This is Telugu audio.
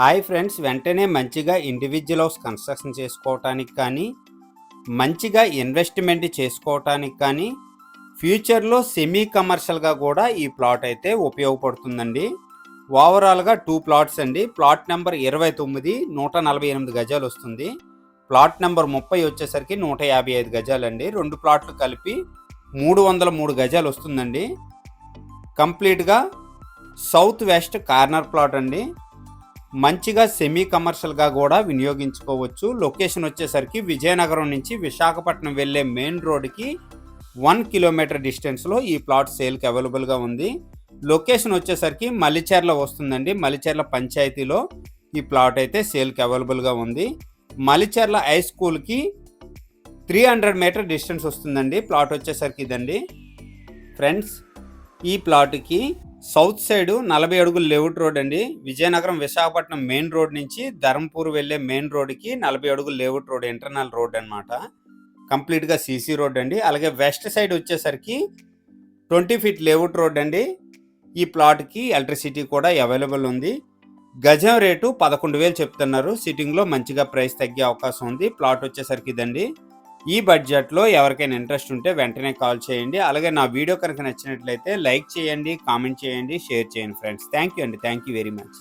హాయ్ ఫ్రెండ్స్, వెంటనే మంచిగా ఇండివిజువల్ హౌస్ కన్స్ట్రక్షన్ చేసుకోవటానికి కానీ, మంచిగా ఇన్వెస్ట్మెంట్ చేసుకోవటానికి కానీ, ఫ్యూచర్లో సెమీ కమర్షియల్గా కూడా ఈ ప్లాట్ అయితే ఉపయోగపడుతుందండి. ఓవరాల్గా 2 ప్లాట్స్ అండి. ప్లాట్ నెంబర్ 29 148 గజాలు వస్తుంది. ప్లాట్ నెంబర్ 30 వచ్చేసరికి 155 గజాలండి. 2 ప్లాట్లు కలిపి 303 గజాలు వస్తుందండి. కంప్లీట్గా సౌత్ వెస్ట్ కార్నర్ ప్లాట్ అండి. మంచిగా సెమీ కమర్షియల్గా కూడా వినియోగించుకోవచ్చు. లొకేషన్ వచ్చేసరికి విజయనగరం నుంచి విశాఖపట్నం వెళ్ళే మెయిన్ రోడ్కి 1 కిలోమీటర్ డిస్టెన్స్లో ఈ ప్లాట్ సేల్కి అవైలబుల్గా ఉంది. లొకేషన్ వచ్చేసరికి మలిచెర్ల వస్తుందండి. మలిచెర్ల పంచాయతీలో ఈ ప్లాట్ అయితే సేల్కి అవైలబుల్గా ఉంది. మలిచెర్ల హై స్కూల్కి 300 మీటర్ డిస్టెన్స్ వస్తుందండి. ప్లాట్ వచ్చేసరికి ఇదండి ఫ్రెండ్స్. ఈ ప్లాట్కి సౌత్ సైడ్ 40 అడుగుల లేఅవుట్ రోడ్ అండి. విజయనగరం విశాఖపట్నం మెయిన్ రోడ్ నుంచి ధర్మపూర్ వెళ్ళే మెయిన్ రోడ్కి 40 అడుగుల లేఅవుట్ రోడ్, ఇంటర్నల్ రోడ్ అనమాట. కంప్లీట్గా సీసీ రోడ్ అండి. అలాగే వెస్ట్ సైడ్ వచ్చేసరికి 20 ఫీట్ లేఅవుట్ రోడ్ అండి. ఈ ప్లాట్కి ఎలక్ట్రిసిటీ కూడా అవైలబుల్ ఉంది. గజం రేటు 11,000 చెప్తున్నారు. సిట్టింగ్లో మంచిగా ప్రైస్ తగ్గే అవకాశం ఉంది. ప్లాట్ వచ్చేసరికి ఇదండి. ఈ బడ్జెట్లో ఎవరికైనా ఇంట్రెస్ట్ ఉంటే వెంటనే కాల్ చేయండి. అలాగే నా వీడియో కనుక నచ్చినట్లయితే లైక్ చేయండి, కామెంట్ చేయండి, షేర్ చేయండి ఫ్రెండ్స్. థ్యాంక్ యూ అండి. Thank you very much.